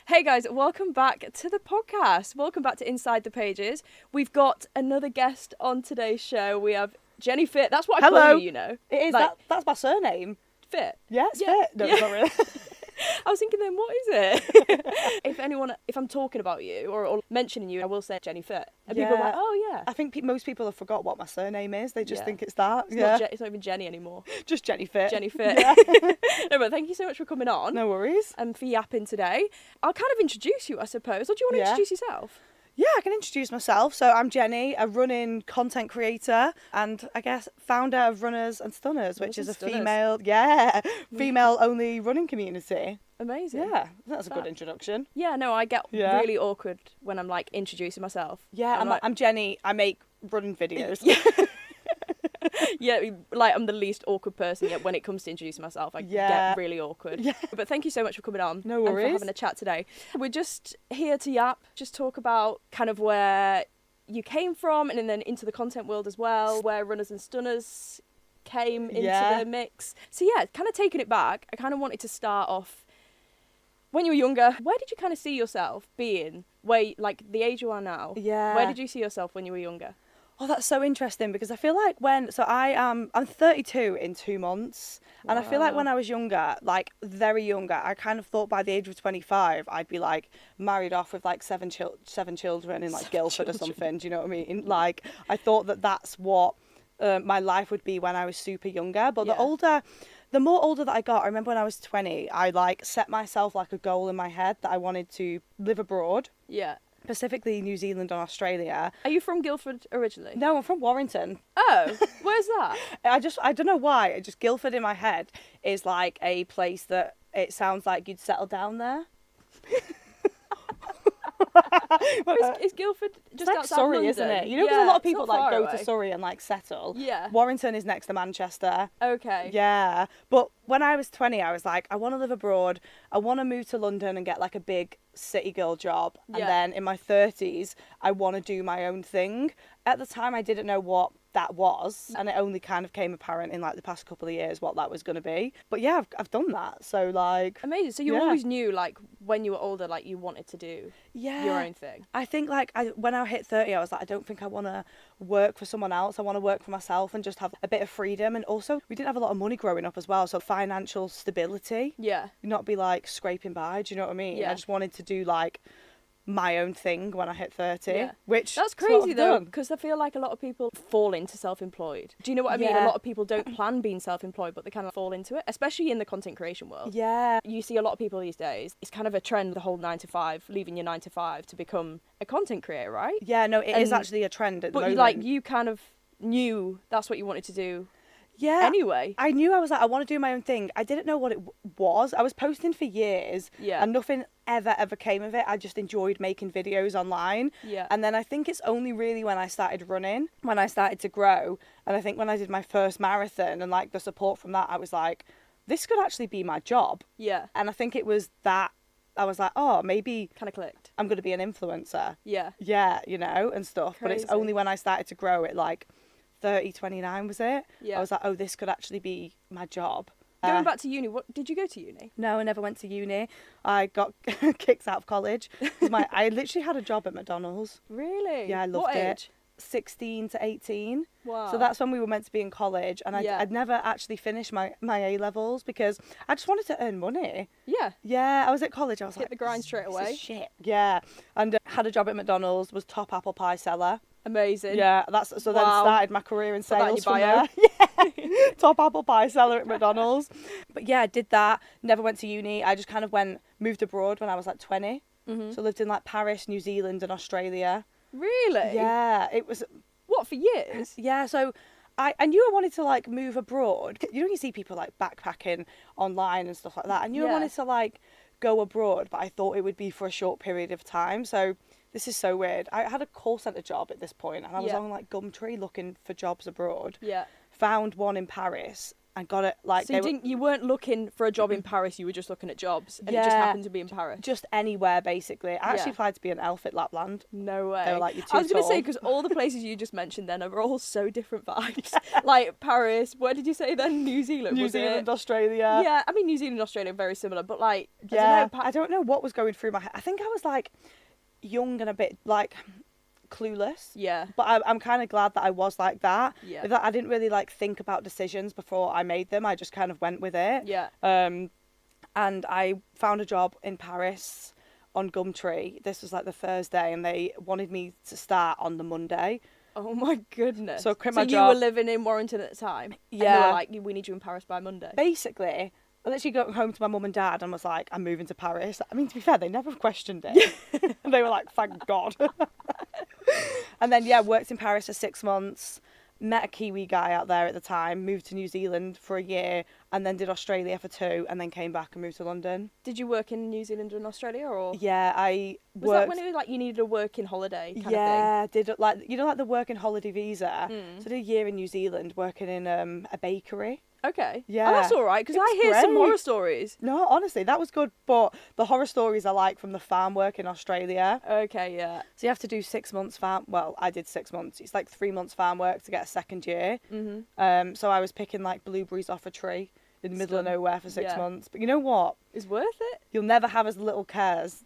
Hey guys, welcome back to the podcast. Welcome back to Inside the Paiges. We've got another guest on today's show. We have JennyFit. That's what I call you, you know. It is. Like, that's my surname. Fit. Yeah, it's Fit. No, it's not really. I was thinking then, what is it? if I'm talking about you or mentioning you, I will say JennyFit. And people are like, oh yeah. I think most people have forgot what my surname is. They just think it's that. It's not even Jenny anymore. Just JennyFit. JennyFit. Yeah. No, but thank you so much for coming on. No worries. And for yapping today. I'll kind of introduce you, I suppose. Or do you want to introduce yourself? Yeah, I can introduce myself. So I'm Jenny, a running content creator and I guess founder of Runners and Stunners, which is a female-only running community. Amazing. Yeah, that's a good introduction. Yeah, no, I get really awkward when I'm like introducing myself. Yeah, I'm Jenny. I make running videos. Yeah, like I'm the least awkward person yet when it comes to introducing myself. I get really awkward. Yeah. But thank you so much for coming on. No worries. And for having a chat today. We're just here to yap, just talk about kind of where you came from and then into the content world as well, where Runners and Stunners came into the mix. So yeah, kind of taking it back, I kind of wanted to start off when you were younger. Where did you kind of see yourself being, like the age you are now? Yeah. Where did you see yourself when you were younger? Oh, that's so interesting because I feel like I'm 32 in 2 months. Wow. And I feel like when I was younger, like very younger, I kind of thought by the age of 25, I'd be like married off with like seven children in like Guildford or something. Do you know what I mean? Like I thought that's what my life would be when I was super younger. But the more older that I got, I remember when I was 20, I like set myself like a goal in my head that I wanted to live abroad. Yeah. Specifically New Zealand and Australia. Are you from Guildford originally? No, I'm from Warrington. Oh, where's that? I don't know why. Just Guildford in my head is like a place that it sounds like you'd settle down there. Is Guildford just like outside Surrey, London? isn't it? You know, because a lot of people like go to Surrey and like settle. Yeah. Warrington is next to Manchester. Okay. Yeah. But when I was 20, I was like, I want to live abroad. I want to move to London and get like a big city girl job. And then in my 30s, I want to do my own thing. At the time, I didn't know what that was, and it only kind of came apparent in like the past couple of years what that was going to be. But yeah, I've done that. So like amazing. So you always knew like when you were older, like you wanted to do your own thing. I think like when I hit 30, I was like, I don't think I want to work for someone else. I want to work for myself and just have a bit of freedom. And also we didn't have a lot of money growing up as well, so financial stability. Yeah. Not be like scraping by. Do you know what I mean? Yeah. I just wanted to do like my own thing when I hit 30, which that's crazy though, because I feel like a lot of people fall into self-employed. Do you know what I mean? A lot of people don't plan being self-employed, but they kind of fall into it, especially in the content creation world. Yeah, you see a lot of people these days, it's kind of a trend, the whole 9 to 5, leaving your 9 to 5 to become a content creator, right? Yeah, no, it is actually a trend at the moment. But like you kind of knew that's what you wanted to do. Yeah. Anyway. I knew I was like, I want to do my own thing. I didn't know what it was. I was posting for years and nothing ever came of it. I just enjoyed making videos online. Yeah. And then I think it's only really when I started running, when I started to grow. And I think when I did my first marathon and like the support from that, I was like, this could actually be my job. Yeah. And I think it was that I was like, oh, maybe kind of clicked. I'm going to be an influencer. Yeah. Yeah, you know, and stuff. Crazy. But it's only when I started to grow it, like 30, 29 was it? Yeah. I was like, oh, this could actually be my job. Going back to uni, what did you go to uni? No, I never went to uni. I got kicked out of college. I literally had a job at McDonald's. Really? Yeah, I loved what it. Age? 16 to 18. Wow. So that's when we were meant to be in college, and I'd never actually finished my A-levels because I just wanted to earn money. Yeah. Yeah, I was at college. I was hit like, the grind straight away. This is shit. Yeah, and had a job at McDonald's. Was top apple pie seller. Amazing. Yeah, then started my career in sales from there. Yeah, top apple pie seller at McDonald's. But yeah, I did that. Never went to uni. I just kind of moved abroad when I was like 20. Mm-hmm. So lived in like Paris, New Zealand, and Australia. Really? Yeah, it was. What, for years? Yeah, so I knew I wanted to like move abroad. You know, you see people like backpacking online and stuff like that. I knew I wanted to like go abroad, but I thought it would be for a short period of time. So this is so weird. I had a call centre job at this point, and I was on like Gumtree looking for jobs abroad. Yeah. Found one in Paris, and got it. Like, so you weren't looking for a job in Paris, you were just looking at jobs, and it just happened to be in Paris? Just anywhere, basically. I actually applied to be an elf at Lapland. No way. They were like, you're too I was going to tall. say, because all the places you just mentioned then are all so different vibes. Like Paris, where did you say then? New Zealand, New was Zealand, it? Australia. Yeah, I mean, New Zealand and Australia are very similar, but like, I don't know what was going through my head. I think I was like young and a bit like clueless. Yeah. But I'm kind of glad that I was like that. Yeah. That I didn't really like think about decisions before I made them. I just kind of went with it. Yeah. And I found a job in Paris on Gumtree. This was like the Thursday, and they wanted me to start on the Monday. Oh my goodness. So I quit my job. So you were living in Warrington at the time? Yeah. And they were like, we need you in Paris by Monday? Basically, I literally got home to my mum and dad and was like, I'm moving to Paris. I mean, to be fair, they never questioned it. They were like, thank God. And then, worked in Paris for 6 months, met a Kiwi guy out there at the time, moved to New Zealand for a year, and then did Australia for 2, and then came back and moved to London. Did you work in New Zealand and Australia, or? Yeah, I worked... Was that when it was like you needed a working holiday kind of thing? Yeah, did like, you know, like the working holiday visa? So I did a year in New Zealand working in a bakery. Okay. Yeah. Oh, that's all right, because It was I hear some great. horror stories. No, honestly, that was good, but the horror stories are like from the farm work in Australia. Okay, yeah. So you have to do 6 months farm. Well, I did 6 months. It's like 3 months farm work to get a second year. So I was picking like blueberries off a tree in the middle of nowhere for 6 months. But you know what? It's worth it. You'll never have as little cares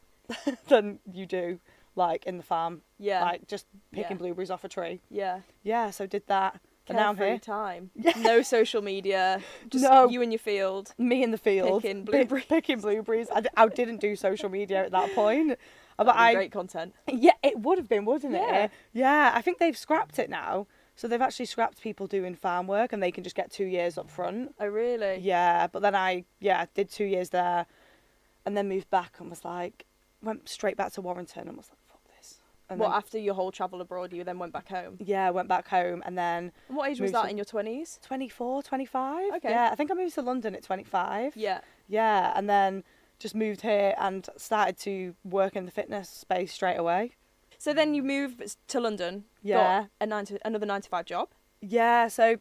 than you do like in the farm. Yeah. Like just picking blueberries off a tree. Yeah. Yeah, so did that. And now I'm Carefree here. time. No social media. Just No. you in your field. Me in the field. Picking blueberries. Picking blueberries. I didn't do social media at that point. But That'd be great content. Yeah, it would have been, wouldn't Yeah. it? Yeah, I think they've scrapped it now. So they've actually scrapped people doing farm work, and they can just get 2 years up front. Oh, really? Yeah, but then I did 2 years there, and then moved back and was like, went straight back to Warrington and was like, fuck this. And What, then, after your whole travel abroad, you then went back home? yeah, went back home, and then And what age was moved that, to- in your 20s? 24, 25. Okay. Yeah, I think I moved to London at 25. Yeah. Yeah, and then just moved here and started to work in the fitness space straight away. So then you moved to London. Yeah. Got another 9 to 5 job. Yeah, so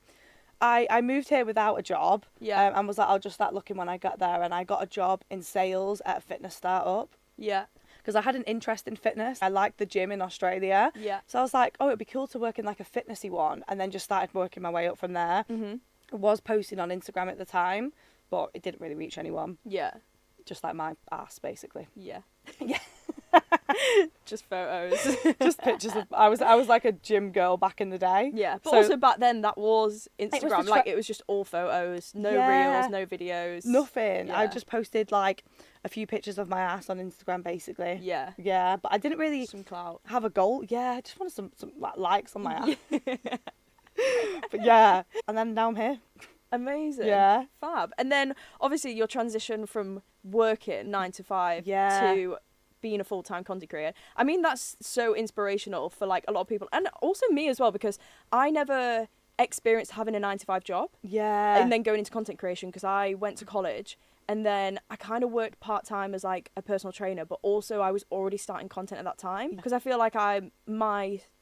I moved here without a job. Yeah. And was like, I'll just start looking when I got there. And I got a job in sales at a fitness startup Yeah. because I had an interest in fitness. I liked the gym in Australia. Yeah. So I was like, oh, it'd be cool to work in like a fitnessy one. And then just started working my way up from there. Mm-hmm. I was posting on Instagram at the time, but it didn't really reach anyone. Yeah. Just like my ass, basically. Yeah. Yeah. Just photos. Just pictures of... I was like a gym girl back in the day. Yeah. But So- also back then, that was the Instagram. Like, it was just all photos. No Yeah. reels, no videos. Nothing. I Yeah. just posted like a few pictures of my ass on Instagram, basically. Yeah. Yeah, but I didn't really Some clout. have a goal. Yeah, I just wanted some like, likes on my ass. But yeah, and then now I'm here. Amazing. Yeah. Fab. And then, obviously, your transition from working 9 to 5 Yeah. to being a full-time content creator. I mean, that's so inspirational for, like, a lot of people. And also me as well, because I never experienced having a 9 to 5 job. Yeah. And then going into content creation, because I went to college and then I kind of worked part-time as like a personal trainer, but also I was already starting content at that time, because I feel like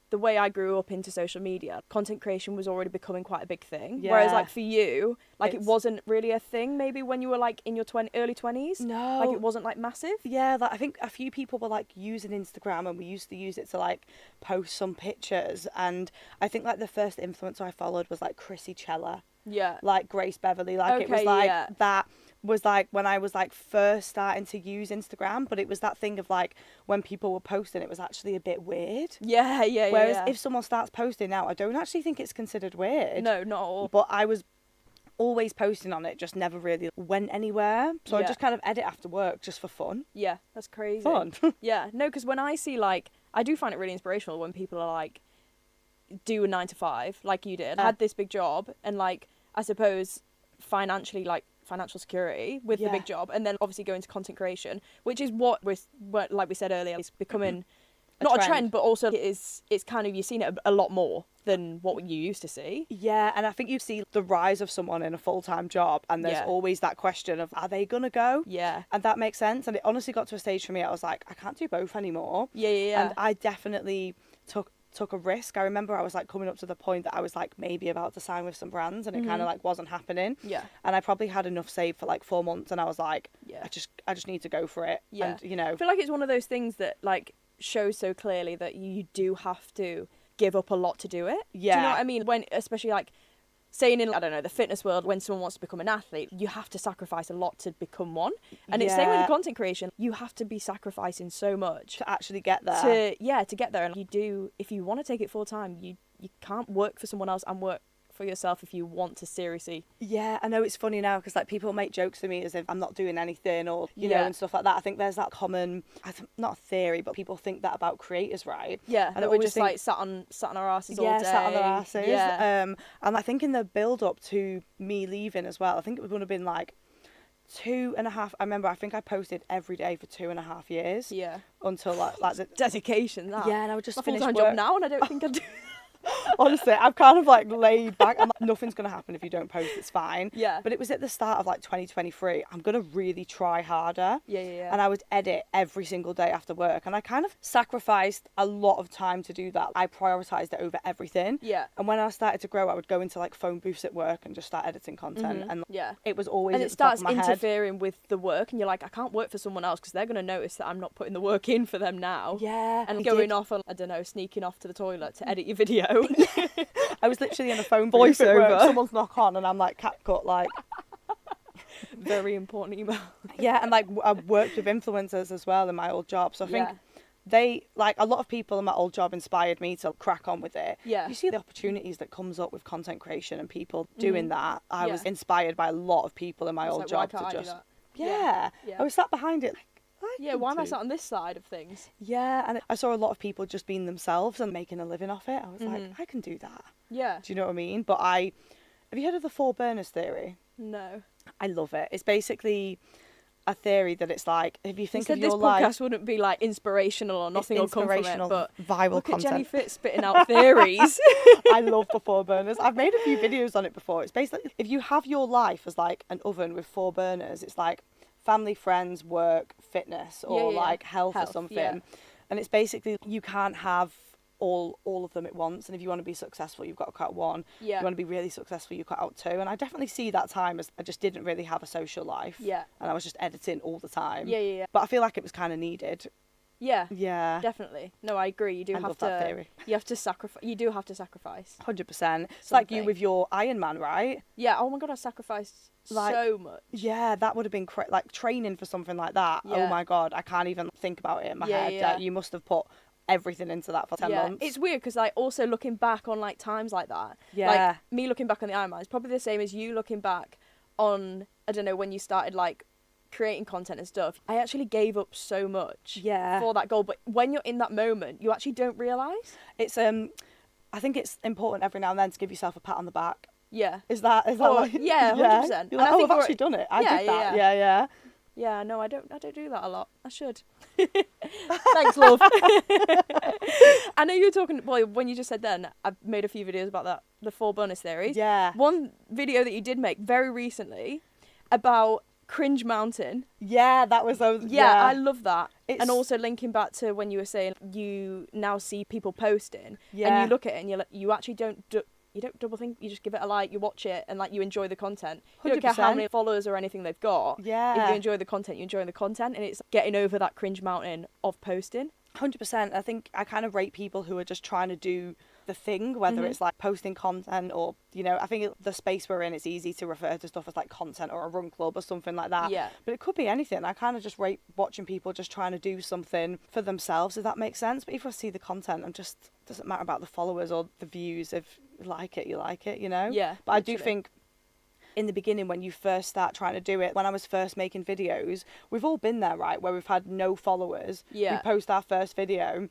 the way I grew up into social media, content creation was already becoming quite a big thing. Yeah. Whereas like for you, like it It's- wasn't really a thing maybe when you were like in your early 20s. No. Like it wasn't like massive. Yeah, like I think a few people were like using Instagram, and we used to use it to like post some pictures. And I think like the first influencer I followed was like Chrissy Chella, Yeah. like Grace Beverly. Like it was Okay, like yeah. that was like when I was like first starting to use Instagram, but it was that thing of like when people were posting, it was actually a bit weird. Yeah, yeah, Whereas yeah. if someone starts posting now, I don't actually think it's considered weird. No, not at all. But I was always posting on it, just never really went anywhere. So I Yeah. just kind of edit after work just for fun. Yeah, that's crazy. Fun. Yeah, no, because when I see like, I do find it really inspirational when people are like, do a 9 to 5 like you did. I had this big job, and like I suppose financially, like financial security with the Yeah. big job, and then obviously go into content creation, which is what like we said earlier, is becoming not a trend, but also it's kind of, you've seen it a lot more than what you used to see. Yeah, and I think you see the rise of someone in a full-time job, and there's Yeah. always that question of, are they gonna go? Yeah. And that makes sense. And it honestly got to a stage for me, I was like, I can't do both anymore. Yeah, yeah, yeah. And I definitely took took a risk. I remember I was like coming up to the point that I was like maybe about to sign with some brands, and it kind of like wasn't happening. Yeah. And I probably had enough saved for like 4 months, and I was like, Yeah. I just need to go for it. Yeah. And, you know, I feel like it's one of those things that like shows so clearly that you do have to give up a lot to do it. Yeah. Do you know what I mean? When, especially like, saying in, I don't know, the fitness world, when someone wants to become an athlete, you have to sacrifice a lot to become one. And it's same with the content creation. You have to be sacrificing so much to actually get there. To get there. And you do, if you want to take it full time, you can't work for someone else and work for yourself if you want to seriously. Yeah, I know it's funny now because like people make jokes to me as if I'm not doing anything or, you know, and stuff like that. I think there's that common, not a theory, but people think that about creators, right? Yeah, and we're just like sat on our asses all day. Sat on their asses. Yeah. And I think in the build up to me leaving as well, I think it would have been like 2.5. I remember I think I posted every day for 2.5 years. Yeah. Until like the dedication. That. Yeah, and I would just finish full-time work job now, and I don't think I do. Honestly, I've kind of like laid back. I'm like, nothing's going to happen if you don't post, it's fine. Yeah. But it was at the start of like 2023. I'm going to really try harder. Yeah. And I would edit every single day after work. And I kind of sacrificed a lot of time to do that. I prioritised it over everything. Yeah. And when I started to grow, I would go into like phone booths at work and just start editing content. And it was always and at it the top starts of my head. interfering with the work, and you're like, I can't work for someone else because they're going to notice that I'm not putting the work in for them now. Yeah. And going off and, I don't know, sneaking off to the toilet to edit your video. I was literally in a phone booth at work, someone's knock on and I'm like CapCut, like very important email. Yeah, and like I've worked with influencers as well in my old job, so I think they, like, a lot of people in my old job inspired me to crack on with it. Yeah. You see the opportunities that comes up with content creation and people doing that. I was inspired by a lot of people in my old job to just I was sat behind it like, why am I sat on this side of things? Yeah, and I saw a lot of people just being themselves and making a living off it. I was like, I can do that. Yeah. Do you know what I mean? But have you heard of the 4 burners theory? No. I love it. It's basically a theory that it's like, if you think of your this life, podcast wouldn't be like inspirational or nothing will come from it, but viral look content. at JennyFit's spitting out theories. I love the 4 burners. I've made a few videos on it before. It's basically, if you have your life as like an oven with 4 burners, it's like family, friends, work, fitness, or like health or something. Yeah. And it's basically, you can't have all of them at once. And if you want to be successful, you've got to cut one. Yeah. If you want to be really successful, you cut out 2. And I definitely see that time as I just didn't really have a social life. Yeah. And I was just editing all the time. Yeah. But I feel like it was kind of needed. Yeah. Yeah. Definitely. No, I agree. You do have to. That theory. You have to sacrifice. You do have to sacrifice. 100%. It's like you with your Iron Man, right? Yeah. Oh my God, I sacrificed so much. Yeah, that would have been like training for something like that. Yeah. Oh my God, I can't even think about it in my head. Yeah. You must have put everything into that for 10 months. It's weird because like also looking back on like times like that. Yeah. Like me looking back on the Iron Man is probably the same as you looking back on, I don't know, when you started like creating content and stuff. I actually gave up so much for that goal, but when you're in that moment you actually don't realise. It's I think it's important every now and then to give yourself a pat on the back. Yeah. Is that like, 100%. You're like, I've actually done it. I did that. Yeah. Yeah, no, I don't do that a lot. I should. Thanks, love. I know you were talking, boy, when you just said then, I've made a few videos about that, the 4 bonus theories. Yeah. One video that you did make very recently about cringe mountain. Yeah, that was I love that. And also linking back to when you were saying you now see people posting and you look at it and you actually don't double think, you just give it a like, you watch it and like you enjoy the content. You 100%. don't care how many followers or anything they've got. Yeah. If you enjoy the content, you enjoy the content, and it's getting over that cringe mountain of posting. 100%. I think I kind of rate people who are just trying to do the thing, whether it's like posting content or, you know, I think the space we're in, it's easy to refer to stuff as like content or a run club or something like that. Yeah. But it could be anything. I kind of just rate watching people just trying to do something for themselves, if that makes sense. But if I see the content, and just doesn't matter about the followers or the views. If you like it, you know? Yeah. But I do think in the beginning, when you first start trying to do it, when I was first making videos, we've all been there, right? Where we've had no followers. Yeah. We post our first video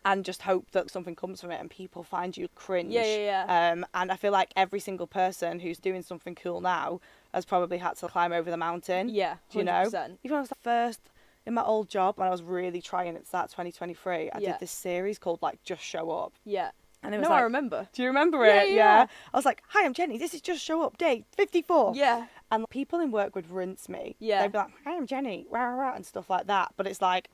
and just hope that something comes from it and people find you cringe. Yeah. And I feel like every single person who's doing something cool now has probably had to climb over the mountain. Yeah, 100%. Do you know? Even when I was the first in my old job, when I was really trying at the start of 2023, I did this series called like Just Show Up. Yeah. And it was I remember. Do you remember it? Yeah. I was like, hi, I'm Jenny. This is Just Show Up, day 54. Yeah. And people in work would rinse me. Yeah. They'd be like, hi, I'm Jenny, rah, rah, rah, and stuff like that. But it's like,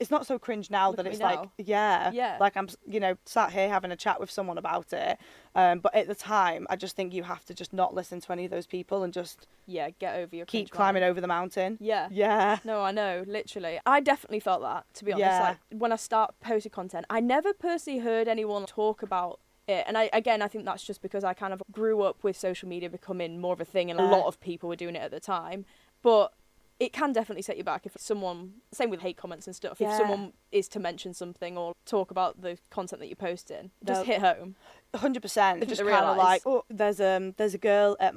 it's not so cringe now that it's like, like I'm, you know, sat here having a chat with someone about it. But at the time, I just think you have to just not listen to any of those people and just get over your keep climbing over the mountain. Yeah. No, I know, literally. I definitely felt that, to be honest. Like, when I start posting content, I never personally heard anyone talk about it. And I think that's just because I kind of grew up with social media becoming more of a thing, and a lot of people were doing it at the time. But it can definitely set you back if someone, same with hate comments and stuff, if someone is to mention something or talk about the content that you're posting, just hit home. 100%. Just kind of like, there's a girl in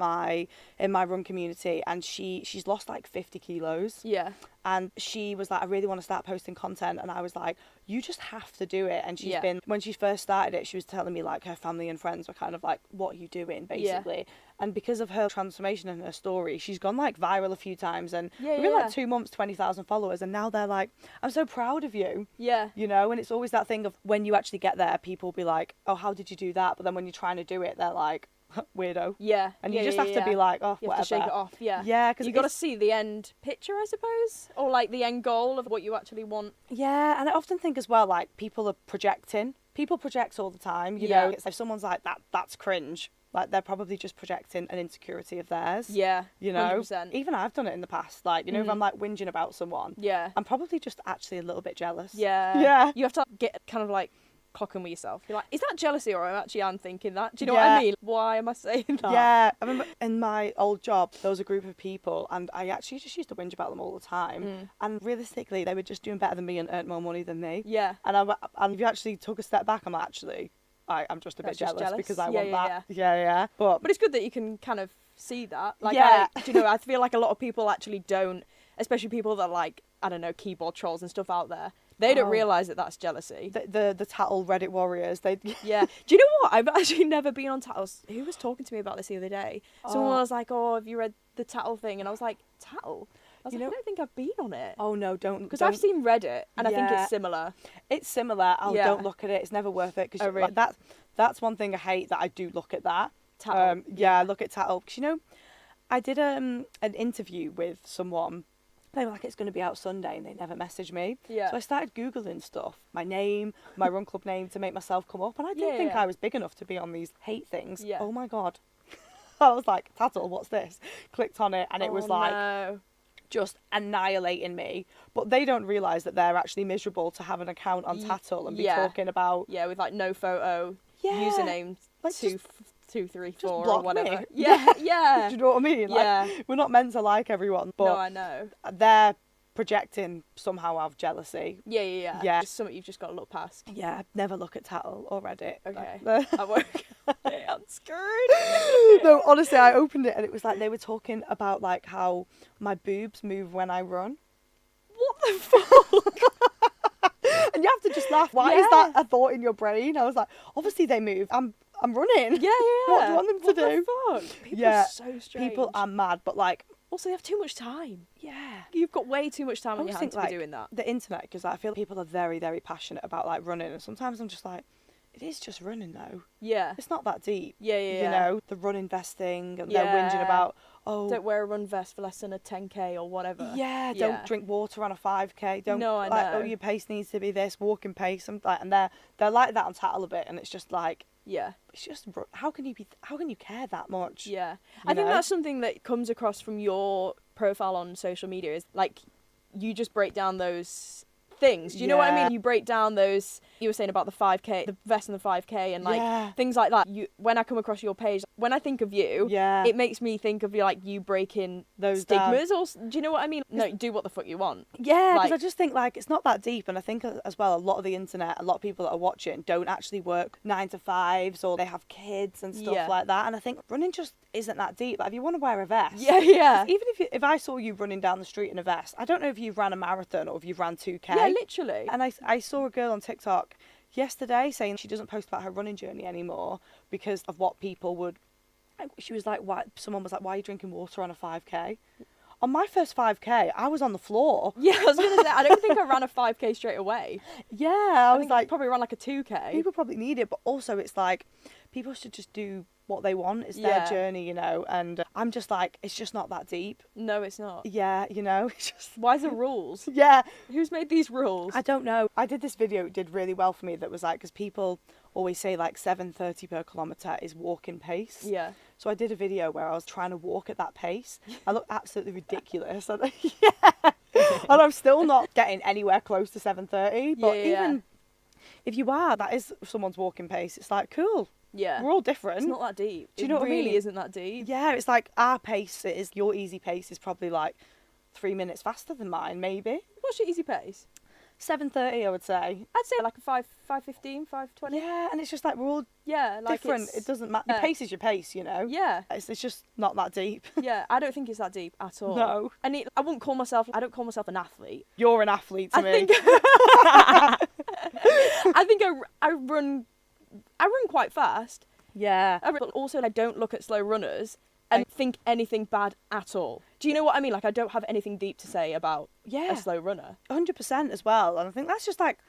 my run community, and she's lost like 50 kilos. Yeah. And she was like, I really want to start posting content, and I was like, you just have to do it. And she's been, when she first started it, she was telling me like her family and friends were kind of like, what are you doing, basically? Yeah. And because of her transformation and her story, she's gone like viral a few times, and within like 2 months, 20,000 followers, and now they're like, I'm so proud of you. Yeah. You know, and it's always that thing of when you actually get there, people will be like, oh, how did you do that? But then when you're trying to do it, they're like, weirdo. Yeah. And you just have to be like, oh, you whatever. have to shake it off. Yeah. Yeah, because you got to see the end picture, I suppose, or like the end goal of what you actually want. Yeah, and I often think as well, like, people are projecting. People project all the time. You know, if someone's like, that's cringe. Like, they're probably just projecting an insecurity of theirs. Yeah, you know? 100%. Even I've done it in the past. Like, you know, if I'm, like, whinging about someone, I'm probably just actually a little bit jealous. Yeah. Yeah. You have to get kind of, like, clocking with yourself. You're like, is that jealousy, or I'm thinking that? Do you know what I mean? Why am I saying that? Yeah. I remember in my old job, there was a group of people, and I actually just used to whinge about them all the time. And realistically, they were just doing better than me and earned more money than me. Yeah. And if you actually took a step back, I'm actually... I'm just a bit jealous because I want that. Yeah. But it's good that you can kind of see that. Like, do you know, I feel like a lot of people actually don't, especially people that like, I don't know, keyboard trolls and stuff out there. They don't realise that that's jealousy. The Tattle Reddit warriors. Yeah. Do you know what? I've actually never been on Tattle. Who was talking to me about this the other day? Someone was like, oh, have you read the Tattle thing? And I was like, Tattle? I was like, I don't think I've been on it. Oh, no, don't. Because I've seen Reddit, and I think it's similar. It's similar. Don't look at it. It's never worth it. Because really? Like, that's one thing I hate, that I do look at that. Tattle. I look at Tattle. Because, you know, I did an interview with someone. They were like, it's going to be out Sunday, and they never messaged me. Yeah. So I started Googling stuff, my name, my run club name, to make myself come up. And I didn't think I was big enough to be on these hate things. Yeah. Oh, my God. I was like, Tattle, what's this? Clicked on it, and it was like... just annihilating me, but they don't realise that they're actually miserable to have an account on Tattle and be talking about with like no photo username like 234 or whatever. Me. Yeah. Do you know what I mean? Like, we're not meant to like everyone, but no, I know they're projecting somehow out of jealousy. Yeah. It's something you've just got to look past. Yeah, never look at Tattle or Reddit. Okay. I won't. I'm scared. No, honestly, I opened it and it was like they were talking about like how my boobs move when I run. What the fuck? And you have to just laugh. Why is that a thought in your brain? I was like, obviously they move. I'm running. Yeah. What do you want them to do? What the fuck? People are so strange. People are mad, but like... Also, they have too much time. Yeah. You've got way too much time on your hands to be doing that. The internet, because I feel people are very, very passionate about like running, and sometimes I'm just like, it is just running though. Yeah. It's not that deep. Yeah. You know, the run investing, and they're whinging about, don't wear a run vest for less than a 10k or whatever. Yeah, don't drink water on a 5k. Don't, no, I know. Oh, your pace needs to be this, walking pace, and they're like that on Tattle a bit, and it's just like, it's just, how can you care that much? Yeah. I think that's something that comes across from your profile on social media, is like, you just break down those things. Do you know what I mean? You break down those, you were saying about the 5k, the vest and the 5k, and like things like that. When I come across your page, when I think of you, it makes me think of you breaking those stigmas, or do you know what I mean? No, do what the fuck you want. Yeah, because I just think like it's not that deep, and I think as well a lot of the internet, a lot of people that are watching don't actually work 9 to 5s, or they have kids and stuff like that. And I think running just isn't that deep. Like, if you want to wear a vest, even if I saw you running down the street in a vest, I don't know if you've ran a marathon or if you've ran 2k. Yeah, literally. And I saw a girl on TikTok yesterday saying she doesn't post about her running journey anymore because of what people would. She was like, "Why?" Someone was like, "Why are you drinking water on a 5k?" On my first 5k, I was on the floor. Yeah, I was going to say, I don't think I ran a 5k straight away. Yeah, I was like, probably ran like a 2k. People probably need it, but also it's like, people should just do what they want. It's their journey, you know. And I'm just like, it's just not that deep. No, it's not. Yeah, you know. It's just... Why's the rules? Yeah. Who's made these rules? I don't know. I did this video, it did really well for me, that was like, because people always say like 7:30 per kilometre is walking pace. Yeah. So I did a video where I was trying to walk at that pace. I looked absolutely ridiculous. Yeah. And I'm still not getting anywhere close to 7:30. But even if you are, that is someone's walking pace. It's like, cool. Yeah. We're all different. It's not that deep. Do you know what I mean? It really isn't that deep. Yeah, it's like our pace, your easy pace is probably like 3 minutes faster than mine, maybe. What's your easy pace? 7:30, I would say. I'd say like a 5:15, 5:20. Yeah, and it's just like we're all like different. It doesn't matter. Your pace is your pace, you know? Yeah. It's just not that deep. Yeah, I don't think it's that deep at all. No. And I don't call myself an athlete. You're an athlete to me. I think I run quite fast. Yeah. But also I don't look at slow runners and think anything bad at all. Do you know what I mean? Like, I don't have anything deep to say about a slow runner. 100% as well. And I think that's just like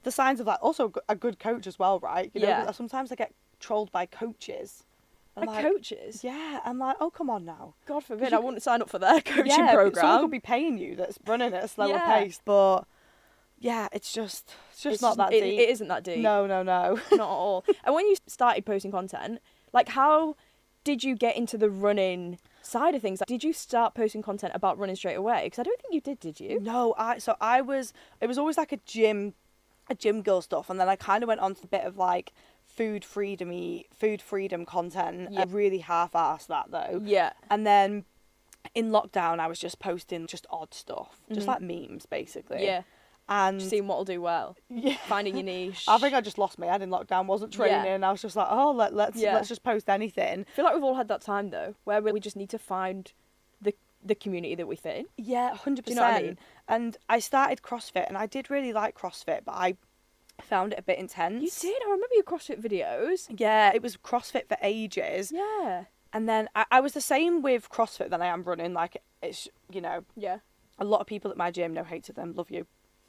the signs of like also a good coach as well, right? You know, sometimes I get trolled by coaches. By coaches? Yeah, I'm like, oh, come on now. God forbid, I wouldn't sign up for their coaching program. Someone could be paying you that's running at a slower pace, but yeah, it's just not that deep. It isn't that deep. No. Not at all. And when you started posting content, like, how did you get into the running side of things? Like, did you start posting content about running straight away? Because I don't think you did you? No, it was always like a gym girl stuff, and then I kind of went on to a bit of like food freedom content. I really half-assed that though. Yeah. And then in lockdown, I was just posting just odd stuff, just like memes basically. Yeah. And just seeing what'll do well. Yeah. Finding your niche. I think I just lost my head in lockdown. Wasn't training. Yeah. I was just like, oh, let's just post anything. I feel like we've all had that time though, where we just need to find the community that we fit in. Yeah, 100%. Do you know what I mean? And I started CrossFit, and I did really like CrossFit, but I found it a bit intense. You did? I remember your CrossFit videos. Yeah, it was CrossFit for ages. Yeah. And then I was the same with CrossFit than I am running. Like, it's, you know. Yeah. A lot of people at my gym, no hate to them, love you.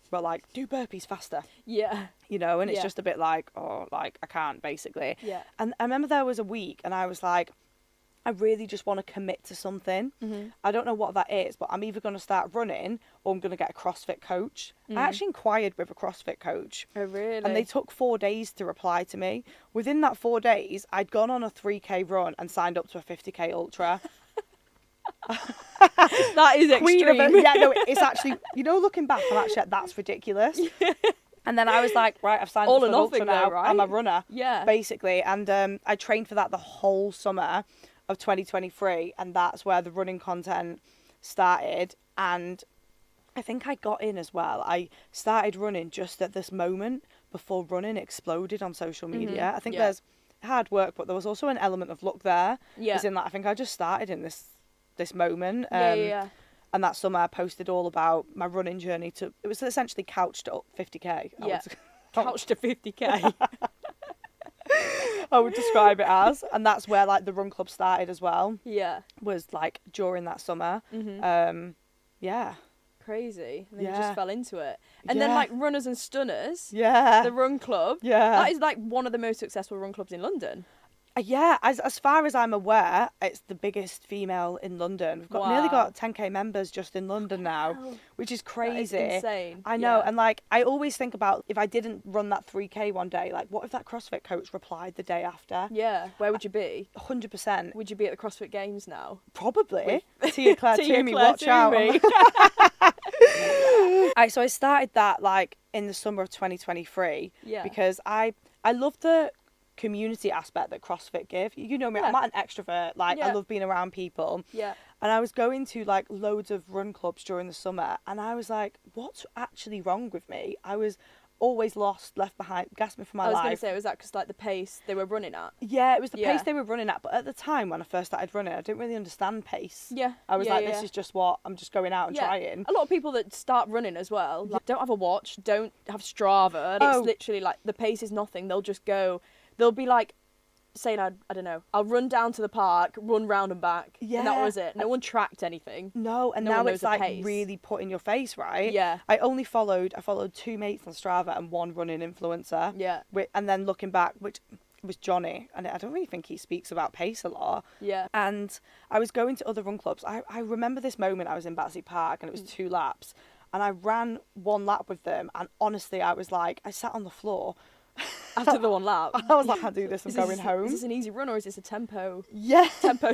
But like, do burpees faster. Yeah. You know, and it's just a bit like, oh, like, I can't, basically. Yeah. And I remember there was a week, and I was like, I really just want to commit to something. Mm-hmm. I don't know what that is, but I'm either going to start running or I'm going to get a CrossFit coach. I actually inquired with a CrossFit coach. Oh, really? And they took 4 days to reply to me. Within that 4 days, I'd gone on a 3K run and signed up to a 50K ultra. That is extreme. Yeah, no, it's actually, you know, looking back, I'm actually, that's ridiculous. And then I was like, right, I've signed up for an ultra now. Right? I'm a runner, basically. And I trained for that the whole summer of 2023, and that's where the running content started. And I think I got in as well. I started running just at this moment before running exploded on social media. I think there's hard work, but there was also an element of luck there. Yeah. As in that I think I just started in this moment. And that summer I posted all about my running journey it was essentially couched up 50K. Couched to 50K. I would describe it as, and that's where like the run club started as well. Yeah, was like during that summer. Yeah, crazy. And then you just fell into it, and then like Runners and Stunners. Yeah, the run club. Yeah, that is like one of the most successful run clubs in London. Yeah, as far as I'm aware, it's the biggest female in London. We've nearly got 10K members just in London now, which is crazy. That is insane. I know, and like I always think about if I didn't run that 3K one day, like what if that CrossFit coach replied the day after? Yeah, where would you be? 100%. Would you be at the CrossFit Games now? Probably. Tia Claire Toomey, watch out. So I started that like in the summer of 2023 because I love the community aspect that CrossFit give. You know me, I'm not an extrovert. Like I love being around people. Yeah. And I was going to like loads of run clubs during the summer, and I was like, what's actually wrong with me? I was always lost, left behind, gasping for my life. I was going to say, was that because like the pace they were running at? Yeah, it was the pace they were running at. But at the time when I first started running, I didn't really understand pace. Yeah. I was this is just what I'm just going out and trying. A lot of people that start running as well, like, don't have a watch, don't have Strava. It's literally like the pace is nothing. They'll just go. They'll be like saying, I don't know, I'll run down to the park, run round and back. Yeah. And that was it. No one tracked anything. No, and now it's like really put in your face, right? Yeah. I followed 2 mates on Strava and 1 running influencer. Yeah. And then looking back, which was Johnny, and I don't really think he speaks about pace a lot. Yeah. And I was going to other run clubs. I remember this moment. I was in Battersea Park, and it was 2 laps, and I ran 1 lap with them, and honestly, I was like, I sat on the floor. After the 1 lap. I was like, I can't do this, I'm going home. Is this an easy run, or is this a tempo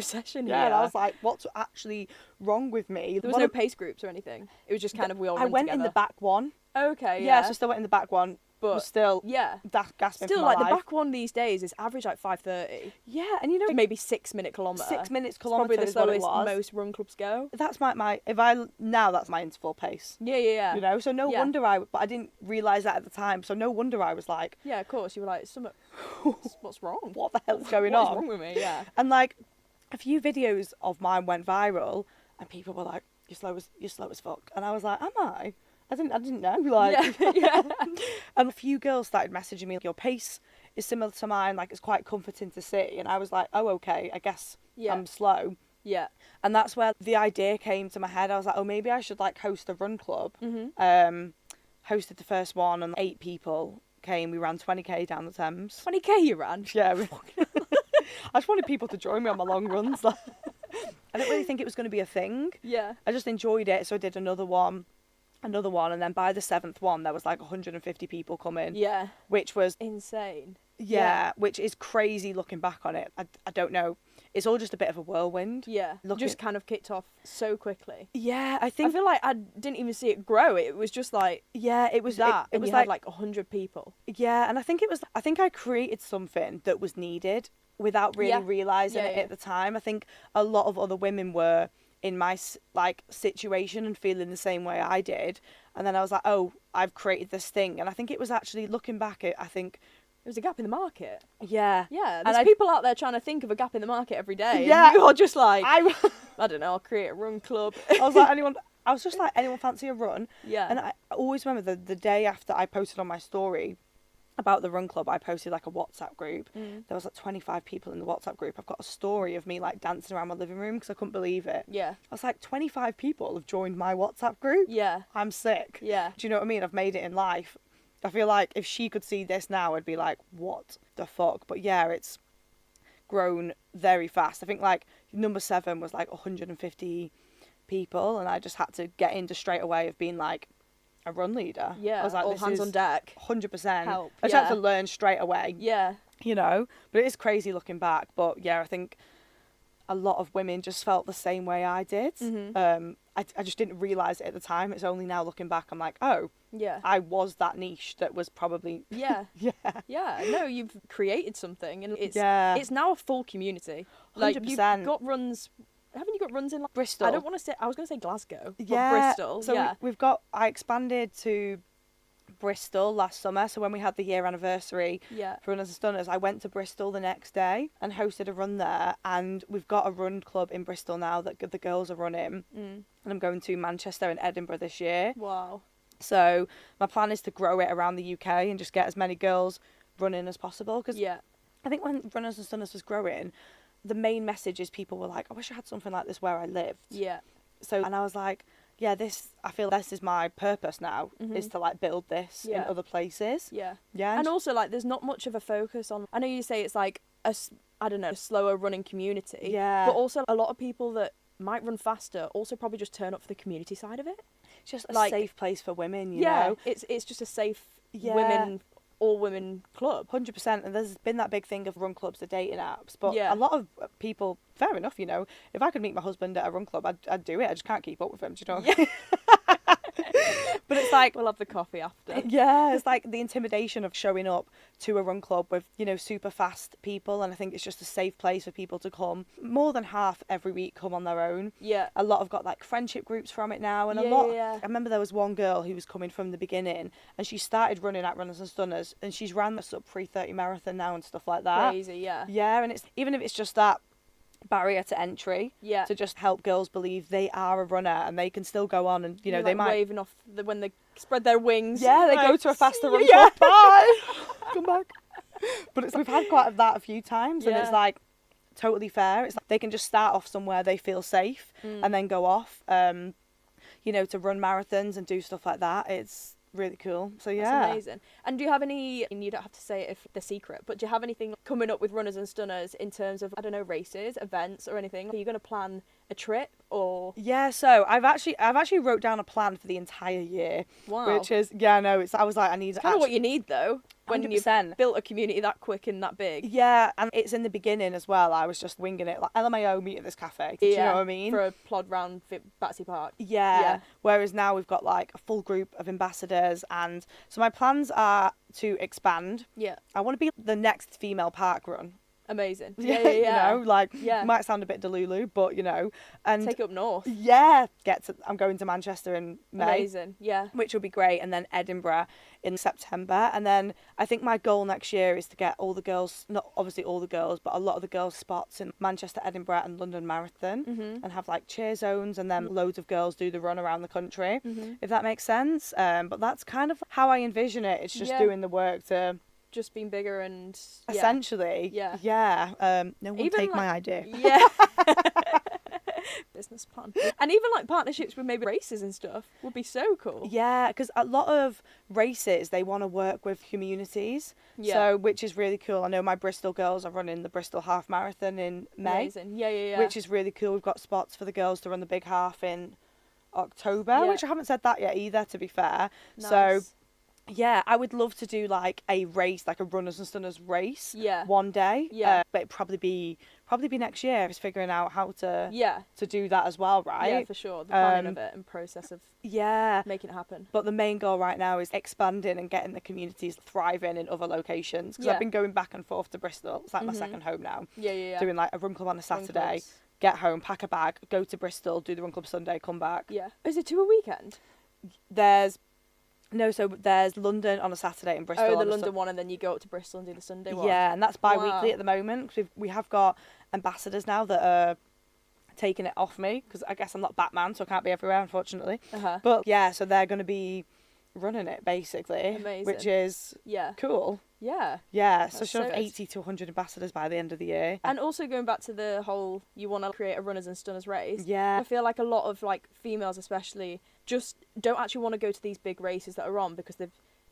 session? Yeah, and I was like, what's actually wrong with me? There was no pace groups or anything. It was just kind of we all run went together. in the back one. Okay, Yeah, so still went in the back one, but was still gasping still for my like life. the back one these days is average like 5:30. Yeah, and you know, maybe 6 minute kilometre. 6 minutes It's probably kilometre the is what it slowest was. most run clubs go. That's that's my interval pace. Yeah. You know, so no wonder but I didn't realise that at the time, so no wonder I was like... Yeah, of course, you were like, what's wrong? What the hell's going on? What's wrong with me, yeah. And like, a few videos of mine went viral, and people were like, you're slow as fuck. And I was like, am I? I didn't know, like... Yeah. And a few girls started messaging me, your pace is similar to mine, like, it's quite comforting to see. And I was like, oh, okay, I guess I'm slow. Yeah. And that's where the idea came to my head. I was like, oh, maybe I should, like, host a run club. Hosted the first one, and 8 people came. We ran 20k down the Thames. 20k you ran? Yeah. I just wanted people to join me on my long runs. I didn't really think it was going to be a thing. Yeah. I just enjoyed it, so I did another one, and then by the 7th one, there was like 150 people coming. Yeah. Which was... insane. Yeah, which is crazy looking back on it. I don't know. It's all just a bit of a whirlwind. Yeah. Just kind of kicked off so quickly. Yeah, I feel like I didn't even see it grow. It was just like... Yeah, it was that. It was like 100 people. Yeah, and I think I created something that was needed without really realising it at the time. I think a lot of other women were in my situation and feeling the same way I did. And then I was like, oh, I've created this thing. And I think it was actually, looking back, I think... There's a gap in the market. Yeah. Yeah, there's people out there trying to think of a gap in the market every day. Yeah. And you're just like, I don't know, I'll create a run club. I was just like, anyone fancy a run? Yeah. And I always remember the day after I posted on my story about the run club, I posted like a WhatsApp group. There was like 25 people in the WhatsApp group. I've got a story of me like dancing around my living room because I couldn't believe it. Yeah. I was like, 25 people have joined my WhatsApp group? Yeah. I'm sick. Yeah. Do you know what I mean? I've made it in life. I feel like if she could see this now, I'd be like, what the fuck? But yeah, it's grown very fast. I think like number 7 was like 150 people, and I just had to get into straight away of being like a run leader. Yeah, I was like, all hands on deck. 100%. Help. I just had to learn straight away. Yeah. You know, but it is crazy looking back. But yeah, I think a lot of women just felt the same way I did. I just didn't realise it at the time. It's only now looking back, I'm like, oh, yeah, I was that niche that was probably... Yeah. Yeah, no, you've created something, and it's now a full community. 100%. Like, you've got runs... Haven't you got runs in like Bristol? I was going to say Glasgow. Yeah. But Bristol. So I expanded to Bristol last summer. So when we had the year anniversary for Runners and Stunners, I went to Bristol the next day and hosted a run there. And we've got a run club in Bristol now that the girls are running. And I'm going to Manchester and Edinburgh this year. Wow. So my plan is to grow it around the UK and just get as many girls running as possible. Because I think when Runners and Stunners was growing, the main message is people were like, I wish I had something like this where I lived. Yeah. So, and I was like, yeah, I feel this is my purpose now, is to like build this in other places. Yeah. Yeah. And also like there's not much of a focus on, I know you say it's like a slower running community. Yeah. But also a lot of people that might run faster also probably just turn up for the community side of it. It's just a safe place for women, you know? It's just a safe all women club. 100%. And there's been that big thing of run clubs, the dating apps, but a lot of people, fair enough, you know, if I could meet my husband at a run club, I'd do it. I just can't keep up with him, do you know what I mean? But it's like, we'll have the coffee after. Yeah, it's like the intimidation of showing up to a run club with, you know, super fast people, and I think it's just a safe place for people to come. More than half every week come on their own. Yeah. A lot have got like friendship groups from it now, and I remember there was one girl who was coming from the beginning, and she started running at Runners and Stunners, and she's ran the sub 3:30 marathon now and stuff like that. Crazy, yeah. Yeah, and it's even if it's just that barrier to entry, to just help girls believe they are a runner and they can still go on, and you know, they might waving off when they spread their wings. Yeah, they go to a faster run club. Bye. Come back. But we've had a few times, and it's like totally fair. It's like they can just start off somewhere they feel safe and then go off, you know, to run marathons and do stuff like that. really cool. So yeah. That's amazing. And do you have any, and you don't have to say it if they're secret, but do you have anything coming up with runners and stunners in terms of, I don't know, races, events or anything? Are you going to plan a trip or? Yeah, so I've actually wrote down a plan for the entire year. Wow. Which is, yeah, no, I was like, I need. It's kind of what you need though, when 100%. you've built a community that quick and that big. Yeah, and it's in the beginning as well. I was just winging it, like LMAO, meet at this cafe. Do you know what I mean? For a plod round Battersea Park. Yeah. Whereas now we've got like a full group of ambassadors, and so my plans are to expand. Yeah. I want to be the next female park run. Amazing. Yeah. You know, like, might sound a bit delulu, but you know, and take it up north. Yeah. I'm going to Manchester in May. Amazing. Yeah. Which will be great, and then Edinburgh in September, and then I think my goal next year is to get all the girls, not obviously all the girls, but a lot of the girls' spots in Manchester, Edinburgh, and London Marathon, and have like cheer zones, and then loads of girls do the run around the country, if that makes sense. But that's kind of how I envision it. It's just doing the work to. Just being bigger and essentially, no one even take my idea. Yeah. Business plan. And even like partnerships with maybe races and stuff would be so cool. Yeah, because a lot of races, they want to work with communities, so which is really cool. I know my Bristol girls are running the Bristol Half Marathon in May. Amazing. Yeah. Which is really cool. We've got spots for the girls to run the big half in October, which I haven't said that yet either, to be fair. Nice. So yeah, I would love to do like a race, like a runners and stunners race, one day. Yeah, but it'd probably be next year. Is figuring out how to do that as well, right? Yeah, for sure. The planning of it and process of making it happen. But the main goal right now is expanding and getting the communities thriving in other locations. Because I've been going back and forth to Bristol. It's like my second home now. Yeah. Doing like a run club on a Saturday, get home, pack a bag, go to Bristol, do the run club Sunday, come back. Yeah. Is it 2 a weekend? So there's London on a Saturday and Bristol. Oh, the London one, and then you go up to Bristol and do the Sunday one. Yeah, and that's bi-weekly at the moment. Cause we have got ambassadors now that are taking it off me, because I guess I'm not Batman, so I can't be everywhere, unfortunately. But yeah, so they're going to be running it, basically. Amazing. Which is cool. Yeah. Yeah, so she'll have 80 to 100 ambassadors by the end of the year. And also going back to the whole, you want to create a runners and stunners race. Yeah. I feel like a lot of like females especially just don't actually want to go to these big races that are on because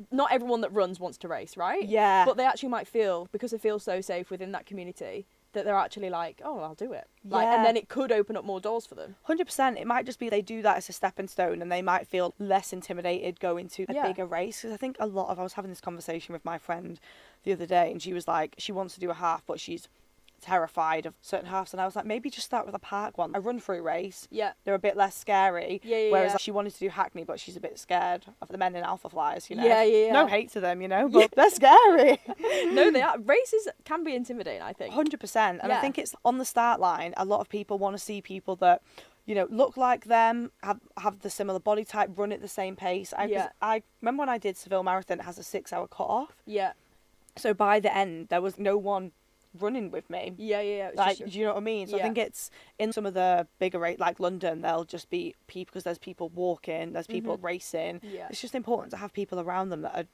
not everyone that runs wants to race, right? Yeah. But they actually might feel, because they feel so safe within that community, that they're actually like, oh, I'll do it. Like, and then it could open up more doors for them. 100%. It might just be they do that as a stepping stone, and they might feel less intimidated going to a bigger race. Because I think I was having this conversation with my friend the other day, and she was like, she wants to do a half, but she's terrified of certain halves, and I was like, maybe just start with a park one, a run through race. They're a bit less scary. Whereas she wanted to do Hackney, but she's a bit scared of the men in alpha flyers, you know. No hate to them, you know, but they're scary. No, they are. Races can be intimidating, I think. 100%. And I think it's on the start line, a lot of people want to see people that, you know, look like them, have the similar body type, run at the same pace. I remember when I did Seville Marathon, it has a 6-hour cut-off. So by the end, there was no one running with me. Like, do you know what I mean? So I think it's in some of the bigger races, like London, there'll just be people, because there's people walking, there's people racing. It's just important to have people around them that are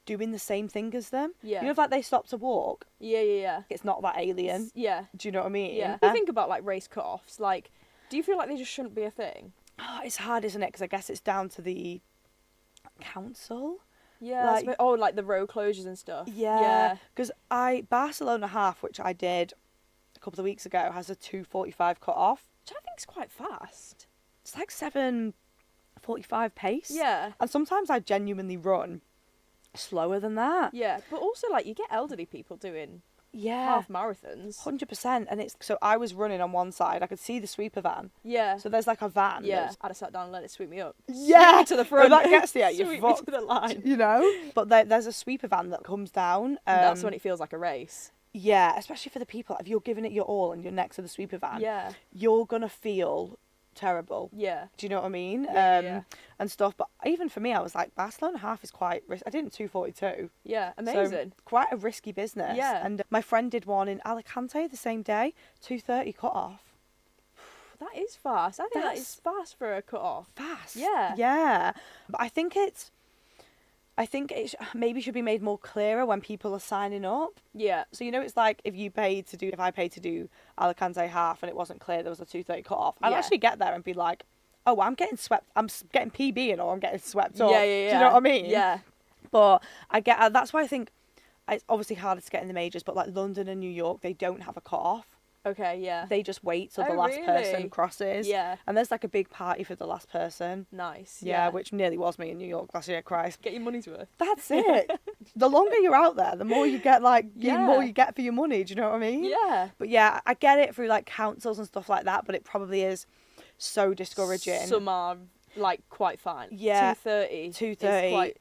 doing the same thing as them. You know, if like they stop to walk. It's not that alien. Do you know what I mean? If you think about like race cut-offs, like, do you feel like they just shouldn't be a thing? Oh, it's hard, isn't it? Because I guess it's down to the council. Like, like the road closures and stuff. Because Barcelona half, which I did a couple of weeks ago, has a 2:45 cut off, which I think is quite fast. It's like 7:45 pace. And sometimes I genuinely run slower than that. But also like you get elderly people doing half marathons. 100%. And it's so I was running on one side, I could see the sweeper van. So there's like a van. I'd have sat down and let it sweep me up. Sweep me to the front. But that gets you. You're sweep fucked, me to the line. You know. But there's a sweeper van that comes down. That's when it feels like a race. Yeah, especially for the people. If you're giving it your all and you're next to the sweeper van, you're gonna feel terrible. Do you know what I mean? And stuff. But even for me, I was like, Barcelona half is quite risky. I did 2:42. Amazing. So quite a risky business. And my friend did one in Alicante the same day, 2:30 cut off. That is fast. I think that is fast for a cut off. Fast. Yeah. But I think it maybe should be made more clearer when people are signing up. So, you know, it's like if I paid to do Alicante half and it wasn't clear there was a 2:30 cut off, I'd actually get there and be like, oh, I'm getting swept, getting PB or I'm getting swept up. Yeah, yeah, yeah. Do you know what I mean? Yeah. But I get, that's why I think it's obviously harder to get in the majors, but like London and New York, they don't have a cut-off. Okay, yeah. They just wait till the Oh, last person really? crosses. Yeah. And there's like a big party for the last person. Nice. Yeah, which nearly was me in New York last year, Christ. Get your money's worth. That's it. The longer you're out there, the more you get, like, the Yeah. more you get for your money. Do you know what I mean? Yeah. But yeah, I get it through like councils and stuff like that, but it probably is so discouraging. Some are like quite fine. Yeah. 230. 230. Is quite...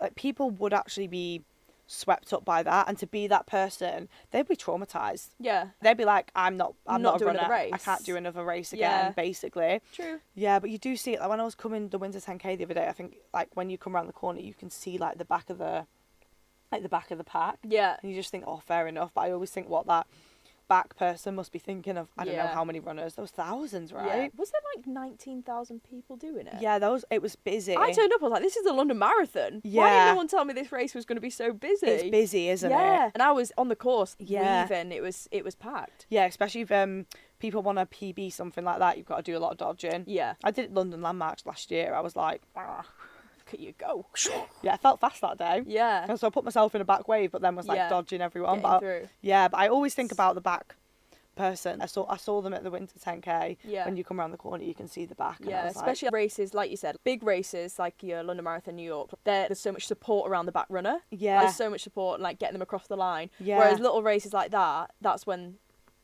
Like people would actually be swept up by that, and to be that person, they'd be traumatized. Yeah. They'd be like, I'm not Not a doing runner. another race. I can't do another race Yeah. again, basically. True. Yeah, but you do see it. Like when I was coming the Winter 10K the other day, I think like when you come around the corner, you can see like the back of the pack. Yeah. And you just think, oh, fair enough. But I always think what that back person must be thinking of. I don't know Yeah. how many runners. There was thousands, Yeah. right? Was there like 19,000 people doing it? Yeah, it was busy. I turned up, I was like, this is the London Marathon. Why Yeah. didn't no one tell me this race was going to be so busy? It's busy, isn't yeah. it? And I was on the course Yeah. weaving. It was packed. Yeah, especially if people want to PB something like that, you've got to do a lot of dodging. Yeah. I did London Landmarks last year. I was like, Look at you go. yeah, I felt fast that day. Yeah. And so I put myself in a back wave, but then was like Yeah. dodging everyone. Getting But through. yeah, but I always think about the back person. I saw them at the Winter 10K. Yeah. When you come around the corner, you can see the back. And I Yeah, was like, especially races, like you said, big races like your London Marathon, New York, there's so much support around the back runner. yeah, There's so much support, like getting them across the line. yeah. Whereas little races like that, that's when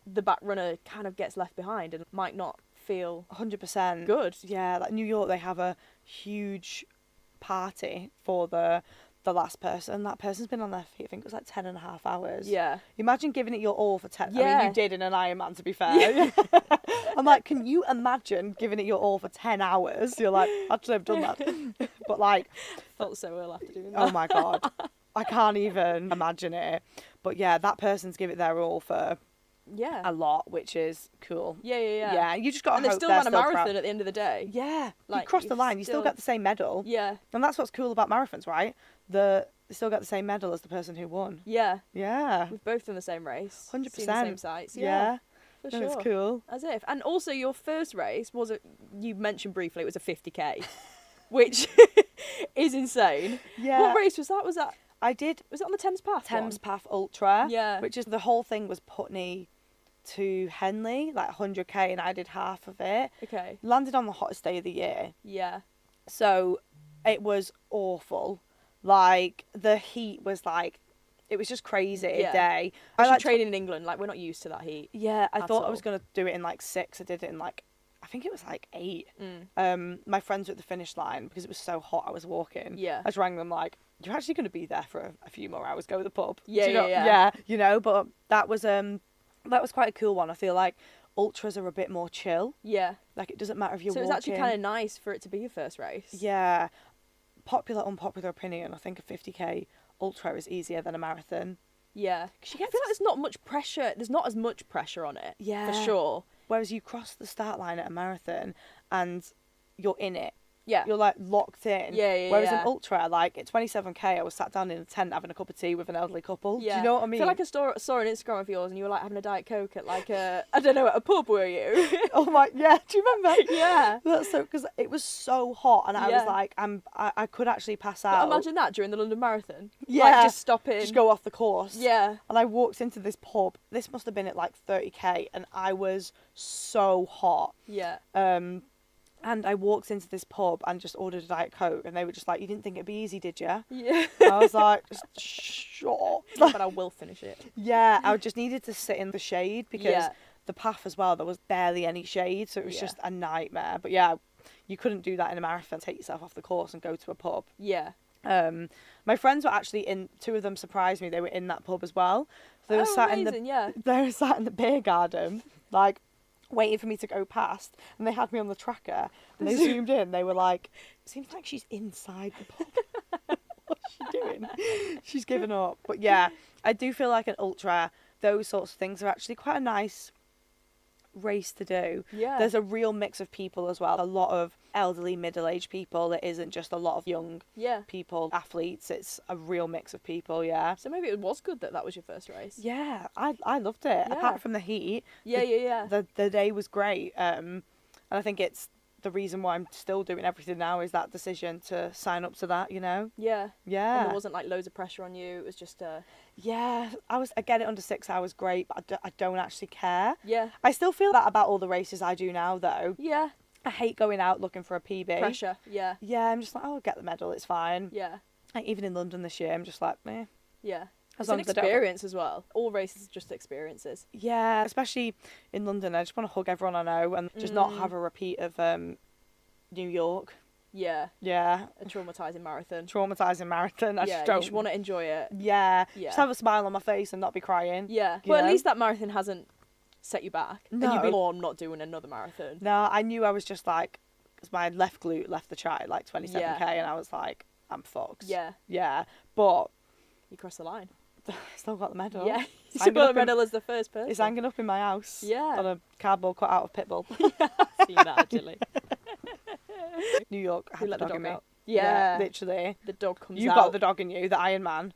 the back runner kind of gets left behind and might not feel 100%. good. Yeah, like New York, they have a huge party for the last person. That person's been on their feet, I think it was like 10.5 hours. Yeah. Imagine giving it your all for 10. I Yeah. mean, you did in an Ironman, to be fair. I'm like, can you imagine giving it your all for 10 hours? You're like, actually, I've done that. But like, Felt so ill after doing that. oh my God, I can't even imagine it. But yeah, that person's give it their all for Yeah. a lot, which is cool. Yeah, yeah, yeah. Yeah, you just got to And they've hope still they're run a still marathon proud. at the end of the day. Yeah, Like, you cross the you've line, you still get the same medal. Yeah. And that's what's cool about marathons, right? They still get the same medal as the person who won. Yeah. Yeah. We've both done the same race. 100%. Seen the same sites. Yeah. For No, sure. it's cool. As if. And also your first race was you mentioned briefly, it was a 50k, which is insane. Yeah. What race was that? Was it I did on the Thames Path Thames one? Path Ultra. Yeah. Which is the whole thing was Putney to Henley, like 100k, and I did half of it. Okay. Landed on the hottest day of the year. Yeah. So it was awful. Like the heat was like, it was just crazy Yeah. day. I like training in England, like we're not used to that heat. Yeah, I at thought I all. was going to do it in like 6. I did it in like, I think it was like 8. Mm. My friends were at the finish line because it was so hot I was walking. Yeah. I just rang them like, you're actually going to be there for a few more hours, go to the pub. Yeah, Do you know? yeah. Yeah, you know, but that was quite a cool one. I feel like ultras are a bit more chill. Yeah. Like it doesn't matter if you're So it was actually kind of nice for it to be your first race. Yeah. Popular, unpopular opinion, I think a 50k ultra is easier than a marathon. Yeah. I feel like there's not much pressure. There's not as much pressure on it. Yeah. For sure. Whereas you cross the start line at a marathon and you're in it. Yeah. You're like locked in. Yeah, yeah, Whereas yeah. an ultra, like at 27k, I was sat down in a tent having a cup of tea with an elderly couple. Yeah. Do you know what I mean? I feel like I saw an Instagram of yours and you were like having a Diet Coke at like a, I don't know, at a pub, were you? Oh my, yeah. Do you remember? Yeah. That's so, because it was so hot and I Yeah. was like, I could actually pass But out. imagine that during the London Marathon. Yeah. Like just stopping. Just go off the course. Yeah. And I walked into this pub. This must have been at like 30k, and I was so hot. Yeah. And I walked into this pub and just ordered a Diet Coke, and they were just like, "You didn't think it'd be easy, did you?" Yeah. I was like, "Sure." But I will finish it. Yeah, I just needed to sit in the shade because Yeah. the path as well, there was barely any shade, so it was Yeah. just a nightmare. But yeah, you couldn't do that in a marathon. Take yourself off the course and go to a pub. Yeah. My friends were actually in. 2 of them surprised me. They were in that pub as well. So they were sat amazing, in the. yeah. They were sat in the beer garden, like waiting for me to go past, and they had me on the tracker. And they zoomed in. They were like, "Seems like she's inside the pub. What's she doing? She's given up." But yeah, I do feel like an ultra. Those sorts of things are actually quite a nice race to do. Yeah. There's a real mix of people as well. A lot of elderly, middle-aged people. It isn't just a lot of young Yeah. people, athletes. It's a real mix of people. Yeah. So maybe it was good that was your first race. Yeah, I loved it. Yeah. Apart from the heat, Yeah, yeah, yeah. the day was great. And I think it's the reason why I'm still doing everything now is that decision to sign up to that, you know? Yeah. Yeah. And there wasn't like loads of pressure on you. It was just Yeah, I get it under 6 hours, great, but I don't actually care. Yeah. I still feel that about all the races I do now, though. Yeah. I hate going out looking for a PB. Pressure. Yeah. Yeah, I'm just like, oh, I'll get the medal, it's fine. Yeah. Like, even in London this year, I'm just like, eh. Yeah. As It's long an as I don't- experience as well. All races are just experiences. Yeah, especially in London, I just want to hug everyone I know and just not have a repeat of New York. Yeah. Yeah. A traumatising marathon. Traumatising marathon. I yeah, just don't. you just want to enjoy it. Yeah. Yeah. Just have a smile on my face and not be crying. Yeah. You Well, know? at least that marathon hasn't set you back. No. And you'd be, oh, I'm not doing another marathon. No, I knew I was just like, 'cause my left glute left the chart at like 27k Yeah. and I was like, I'm fucked. Yeah. Yeah. But You crossed the line. still got the medal. Yeah. It's You hanging got up the in- medal as the first person. It's hanging up in my house. Yeah. On a cardboard cut out of Pitbull. Seen that actually. New York. I Who had let the the dog in dog me. out? Yeah. Literally. The dog comes You've out. got the dog in you, the Iron Man.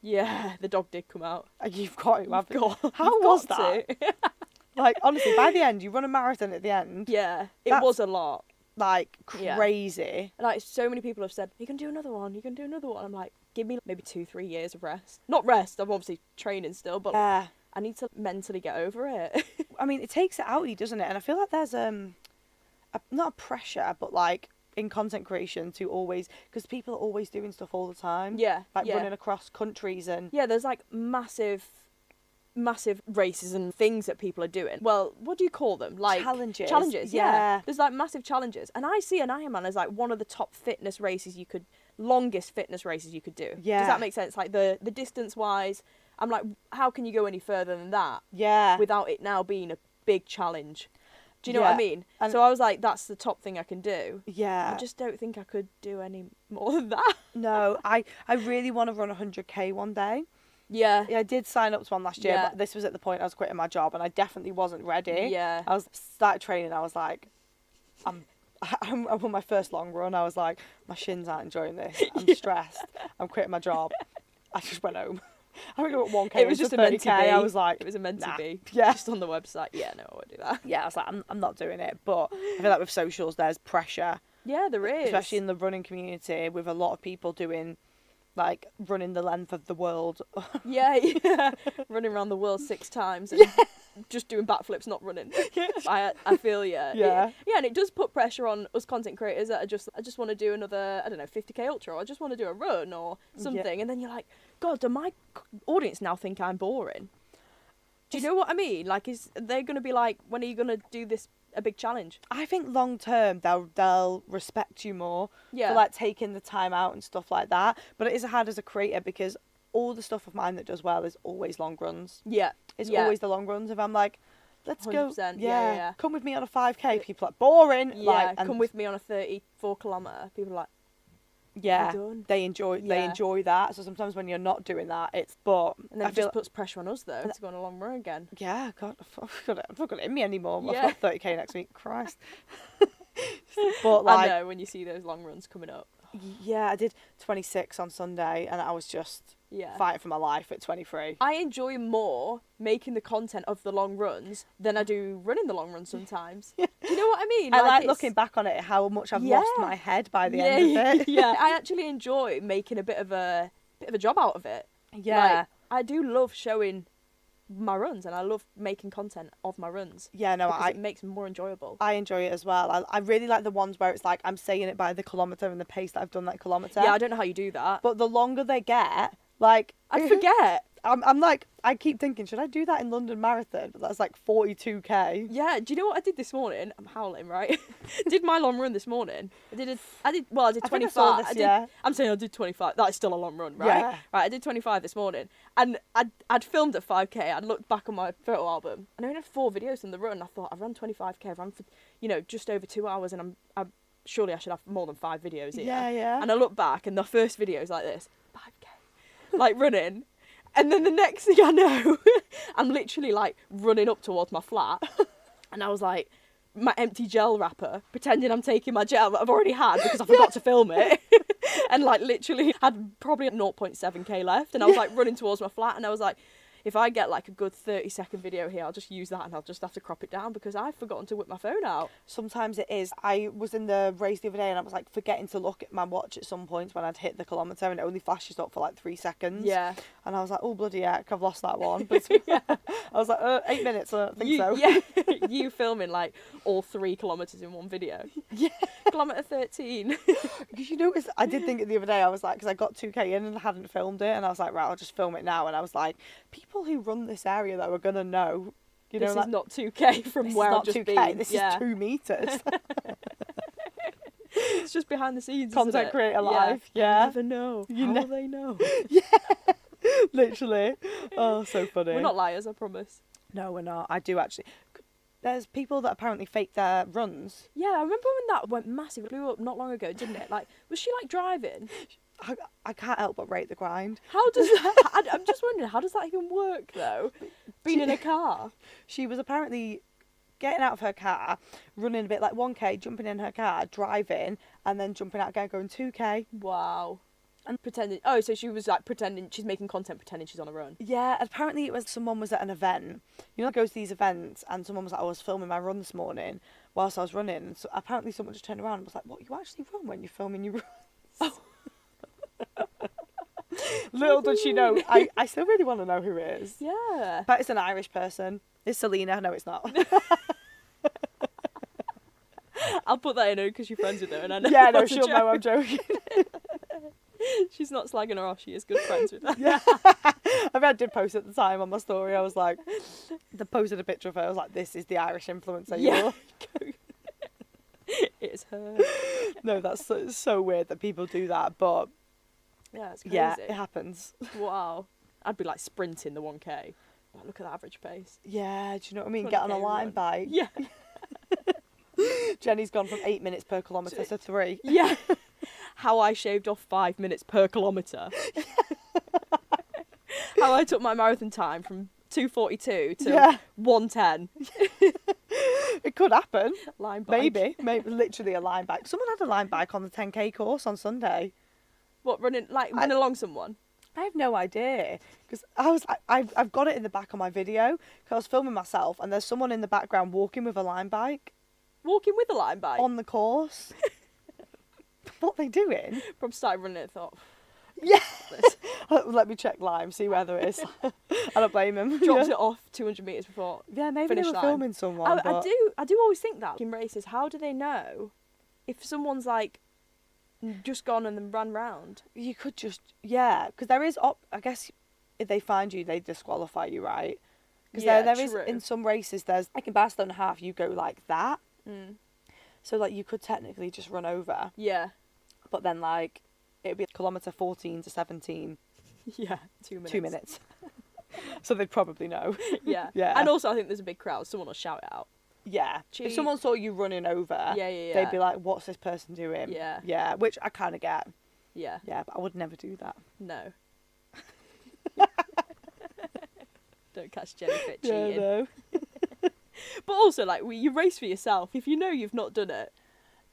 Yeah, the dog did come out. You've got him. haven't you? God, How you've was got that? to. Like, honestly, by the end, you run a marathon at the end. Yeah, it That's- was a lot. Like, Yeah. crazy. Like, so many people have said, you can do another one, you can do another one. I'm like, give me maybe 2-3 years of rest. Not rest, I'm obviously training still, but Yeah. I need to mentally get over it. I mean, it takes it out of you, doesn't it? And I feel like there's not a pressure, but like in content creation to always, because people are always doing stuff all the time. Yeah, Like yeah. running across countries and Yeah, there's like massive races and things that people are doing. Well, what do you call them? Like Challenges. Challenges, Yeah. yeah. There's like massive challenges. And I see an Ironman as like one of the top longest fitness races you could do. Yeah. Does that make sense? Like the distance wise, I'm like, how can you go any further than that yeah. without it now being a big challenge? Do you know what Yeah. I mean? And- So I was like, that's the top thing I can do. Yeah. I just don't think I could do any more than that. No, I really want to run 100k one day. Yeah. Yeah, I did sign up to one last year, Yeah. but this was at the point I was quitting my job and I definitely wasn't ready. Yeah. I started training, I was like, I'm on my first long run, I was like, my shins aren't enjoying this. I'm stressed. I'm quitting my job. I just went home. I think I got 1k. It was just a meant to be. I was like, It was a meant nah. to be. Yeah. Just on the website. Yeah, no, I won't do that. Yeah, I was like, I'm not doing it. But I feel like with socials, there's pressure, Yeah, there is. especially in the running community, with a lot of people doing, like, running the length of the world. Yeah. Running around the world 6 times and just doing backflips, not running. I feel, yeah. Yeah. Yeah, and it does put pressure on us content creators that I just want to do another, I don't know, 50k ultra, or I just want to do a run or something. And then you're like, God, do my audience now think I'm boring? Do you know what I mean? Like, is they going to be like, when are you going to do this, a big challenge? I think long term they'll respect you more Yeah. for like taking the time out and stuff like that. But it is hard as a creator because all the stuff of mine that does well is always long runs. Yeah. It's Yeah. always the long runs. If I'm like, let's go, 100%, yeah. come with me on a 5k. People are like, boring. Yeah, Like, and come with me on a 34 kilometre. People are like, yeah, You're done. they enjoy that. So sometimes when you're not doing that, it's but and then I it feel just puts pressure on us though to go on a long run again. yeah, God, I've not got it in me anymore. Yeah. I've got 30k next week. Christ. But like, I know, when you see those long runs coming up. yeah, I did 26 on Sunday, and I was just Yeah. fighting for my life at 23. I enjoy more making the content of the long runs than I do running the long run sometimes. Do you know what I mean? I like it's- looking back on it, how much I've Yeah. lost my head by the end of it. Yeah, I actually enjoy making a bit of a job out of it. Yeah. Like, I do love showing my runs, and I love making content of my runs. Yeah, no, because it makes them more enjoyable. I enjoy it as well. I really like the ones where it's like I'm saying it by the kilometre and the pace that I've done that kilometre. Yeah, I don't know how you do that. But the longer they get, like I forget. I'm like, I keep thinking, should I do that in London Marathon? But that's like 42k. Yeah, do you know what I did this morning? I'm howling, right? Did my long run this morning. I did I think 25. I saw this, yeah. I'm saying I did 25. That is still a long run, right? Yeah. Right, I did 25 this morning. And I'd filmed at 5k. I'd looked back on my photo album. And I only had 4 videos from the run. I thought, I've run 25k. I've run for, just over 2 hours. And I'm surely I should have more than 5 videos here. Yeah, yeah. And I look back and the first video is like this. 5k. Like running. And then the next thing I know, I'm literally like running up towards my flat. And I was like, my empty gel wrapper, pretending I'm taking my gel that I've already had because I forgot to film it. And like literally had probably 0.7k left. And I was like running towards my flat and I was like, if I get like a good 30-second video here, I'll just use that and I'll just have to crop it down because I've forgotten to whip my phone out. Sometimes it is. I was in the race the other day and I was like forgetting to look at my watch at some point when I'd hit the kilometre, and it only flashes up for like 3 seconds. Yeah. And I was like, oh bloody heck, I've lost that one. But yeah. I was like, 8 minutes, I don't think so. Yeah. You filming like all 3 kilometres in one video. Yeah. Kilometre 13. Because you notice, I did think it the other day, I was like, because I got 2k in and I hadn't filmed it, and I was like, right, I'll just film it now. And I was like, people who run this area though are going to know, you know, this like, is not 2k from where I've just 2K, been. This is 2 metres. It's just behind the scenes, Content creator life, yeah. You never know. How will they know? Yeah, literally. Oh, so funny. We're not liars, I promise. No, we're not. I do actually. There's people that apparently fake their runs. Yeah, I remember when that went massive. It blew up not long ago, didn't it? Like, was she like driving? I can't help but rate the grind. How does that... I'm just wondering, how does that even work, though? Being in a car? She was apparently getting out of her car, running a bit like 1k, jumping in her car, driving, and then jumping out again, going 2k. Wow. And pretending... Oh, so she was, like, pretending... She's making content pretending she's on a run. Yeah, apparently it was someone was at an event. You know, I go to these events, and someone was like, I was filming my run this morning whilst I was running. And so apparently someone just turned around and was like, what, you actually run when you're filming your runs? Oh. Little did she know. I still really want to know who it is. Yeah. But it's an Irish person. It's Selena. No, it's not. I'll put that in her because you're friends with her. And I know. Yeah, no, she'll know I'm joking. She's not slagging her off. She is good friends with her. Yeah. I mean, I did post at the time on my story. I was like, I posted a picture of her. I was like, this is the Irish influencer. Yeah. It's her. No, that's so weird that people do that. But yeah, it's crazy. Yeah, it happens. Wow. I'd be like sprinting the 1k. Like, look at the average pace. Yeah, do you know what I mean? Get on a line bike. Yeah. Jenny's gone from 8 minutes per kilometre to 3. Yeah. How I shaved off 5 minutes per kilometre. How I took my marathon time from 2:42 to 1:10. It could happen. Line bike. Maybe literally a line bike. Someone had a line bike on the 10k course on Sunday. What, running along someone? I have no idea, because I've got it in the back of my video because I was filming myself and there's someone in the background walking with a line bike. Walking with a line bike? On the course. What are they doing? Probably started running it and thought... Yeah. Let me check Lime, see whether it is. I don't blame him. Drops it off 200 metres before. Yeah, maybe they were filming someone. I do always think that in races, how do they know if someone's like just gone and then ran round? You could just, because there is, I guess if they find you, they disqualify you, right? Because there is, in some races, there's like in Barcelona half, you go like that. Mm. So like you could technically just run over. Yeah. But then like, it'd be kilometre 14 to 17. Yeah, 2 minutes. 2 minutes. So they'd probably know. Yeah. Yeah. And also I think there's a big crowd, someone will shout it out. Yeah. Cheat. If someone saw you running over, they'd be like, what's this person doing? Yeah. Yeah, which I kind of get. Yeah. Yeah, but I would never do that. No. Don't catch JennyFit's cheating. Yeah, no. But also, like, you race for yourself. If you know you've not done it,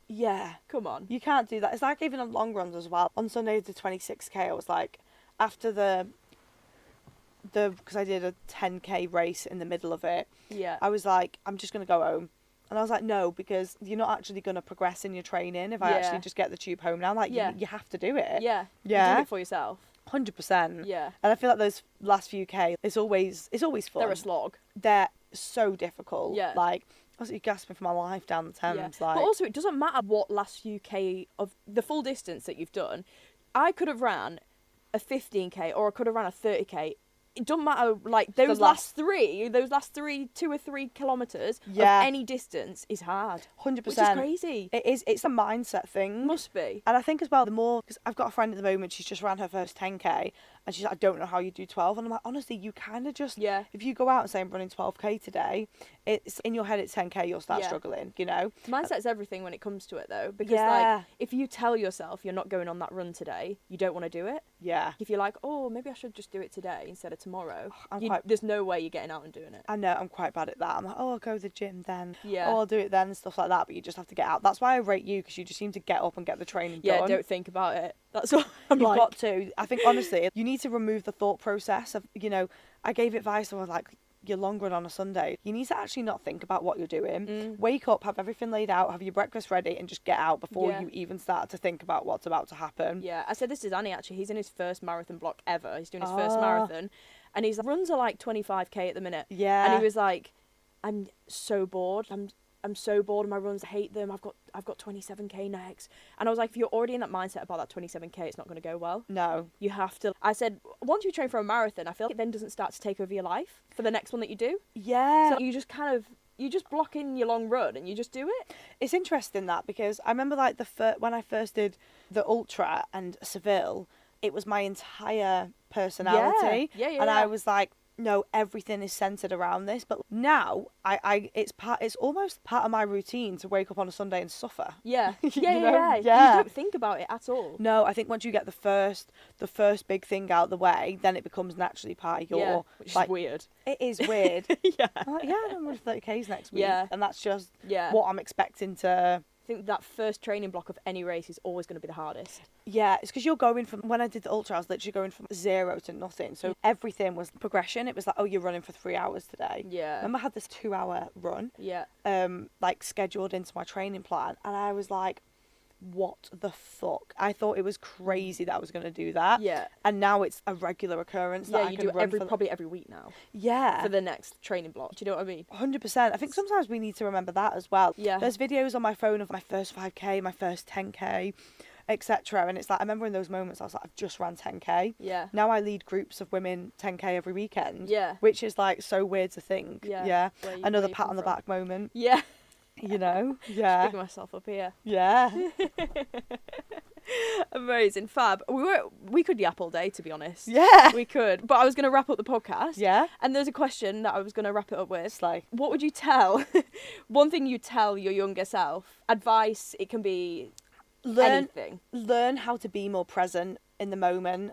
yeah, come on. You can't do that. It's like even on long runs as well. On Sunday, the 26k, I was like, after the because I did a 10k race in the middle of it. Yeah. I was like, I'm just going to go home. And I was like, no, because you're not actually going to progress in your training if I actually just get the tube home now. Like, you have to do it. Yeah. Yeah. You do it for yourself. 100%. Yeah. And I feel like those last few K, it's always fun. They're a slog. They're so difficult. Yeah. Like, I was gasping for my life down the Thames. Yeah. Like, but also, it doesn't matter what last few K of the full distance that you've done. I could have ran a 15k or I could have ran a 30k. It doesn't matter, like, those last 2 or 3 kilometres of any distance is hard. 100%. Which is crazy. It is. It's a mindset thing. Must be. And I think as well, the more, because I've got a friend at the moment, she's just ran her first 10k, and she's like, I don't know how you do 12. And I'm like, honestly, you kind of just, if you go out and say I'm running 12k today, it's in your head, it's 10k, you'll start struggling, you know? Mindset's everything when it comes to it, though. Because, like, if you tell yourself you're not going on that run today, you don't want to do it. Yeah. If you're like, oh, maybe I should just do it today instead of tomorrow, there's no way you're getting out and doing it. I know, I'm quite bad at that. I'm like, oh, I'll go to the gym then. Yeah. Oh, I'll do it then, and stuff like that. But you just have to get out. That's why I rate you, because you just seem to get up and get the training done. Yeah, don't think about it. That's what I'm You've like. got to. I think, honestly, you need to remove the thought process of, I gave advice of like, your long run on a Sunday, you need to actually not think about what you're doing. Wake up, have everything laid out, have your breakfast ready, and just get out before you even start to think about what's about to happen. Yeah, I said this to Danny, actually. He's in his first marathon block ever. He's doing his first marathon, and his runs are like 25k at the minute. Yeah. And he was like, I'm so bored. I'm so bored of my runs. I hate them. I've got 27k next. And I was like, if you're already in that mindset about that 27k, it's not going to go well. No. You have to. I said, once you train for a marathon, I feel like it then doesn't start to take over your life for the next one that you do. Yeah. So you just block in your long run and you just do it. It's interesting that, because I remember like when I first did the ultra and Seville, it was my entire personality. Yeah. And I was like, no, everything is centered around this. But now it's almost part of my routine to wake up on a Sunday and suffer. Yeah. Yeah. You don't think about it at all. No, I think once you get the first big thing out the way, then it becomes naturally part of your which like, is weird. It is weird. Yeah. I'm like, I'm running 30k's next week. Yeah. And that's just what I'm expecting to. I think that first training block of any race is always going to be the hardest. Yeah, it's because you're going from, when I did the ultra, I was literally going from 0 to nothing. So everything was progression. It was like, oh, you're running for 3 hours today. Yeah. I remember I had this 2-hour run, Yeah. like scheduled into my training plan. And I was like, what the fuck? I thought it was crazy that I was going to do that. Yeah. And now it's a regular occurrence. That Yeah, I you can do run probably every week now. Yeah. For the next training block. Do you know what I mean? 100%. I think sometimes we need to remember that as well. Yeah. There's videos on my phone of my first 5k, my first 10k, etc. And it's like, I remember in those moments I was like, I've just ran 10k. Yeah. Now I lead groups of women 10k every weekend. Yeah. Which is like so weird to think. Yeah. Another pat on the back moment. Yeah. Yeah. Just picking myself up here. Yeah. Amazing. Fab. We could yap all day, to be honest. Yeah. We could. But I was going to wrap up the podcast. Yeah. And there's a question that I was going to wrap it up with. Like, what would you tell? One thing you tell your younger self. Advice. It can be anything. Learn how to be more present in the moment.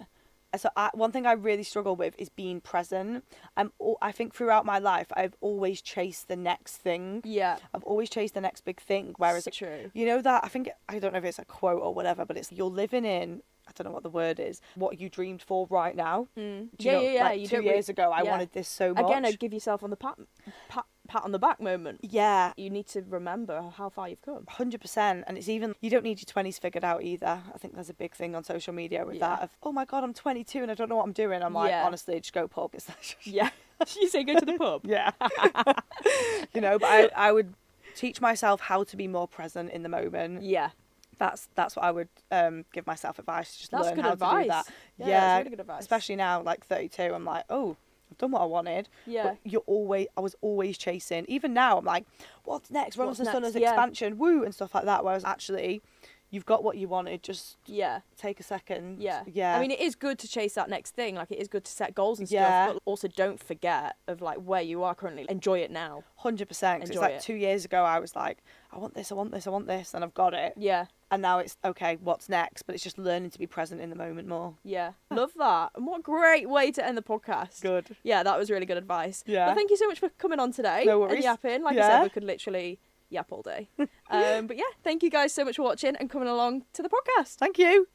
So one thing I really struggle with is being present. I think throughout my life, I've always chased the next thing. Yeah. I've always chased the next big thing. Whereas, true. You know that, I don't know if it's a quote or whatever, but it's, you're living in, I don't know what the word is, what you dreamed for right now. Yeah. Like 2 years ago, I wanted this so much. Again, I'd give yourself on the pat on the back moment. Yeah. You need to remember how far you've come. 100%. And it's even, you don't need your 20s figured out either. I think there's a big thing on social media with that of, oh my God, I'm 22 and I don't know what I'm doing. I'm like, honestly, just go pub. Yeah. You say go to the pub? Yeah. But I would teach myself how to be more present in the moment. Yeah. That's what I would give myself advice. Just that's learn good how advice. to do that. Yeah, that's really good advice. Especially now, like 32, I'm like, oh, I've done what I wanted. Yeah. But I was always chasing. Even now, I'm like, what's next? Runners and Stunners Yeah. expansion, woo, and stuff like that. Whereas actually, you've got what you wanted. Just take a second. Yeah. I mean, it is good to chase that next thing. Like, it is good to set goals and Yeah. stuff. But also, don't forget of like where you are currently. Enjoy it now. 100%. It's like 2 years ago, I was like, I want this, and I've got it. Yeah. And now it's, okay, what's next? But it's just learning to be present in the moment more. Yeah. Love that. And what a great way to end the podcast. Good. Yeah, that was really good advice. Yeah. Well, thank you so much for coming on today. No worries. And yapping. Like I said, we could literally yap all day. But yeah, thank you guys so much for watching and coming along to the podcast. Thank you.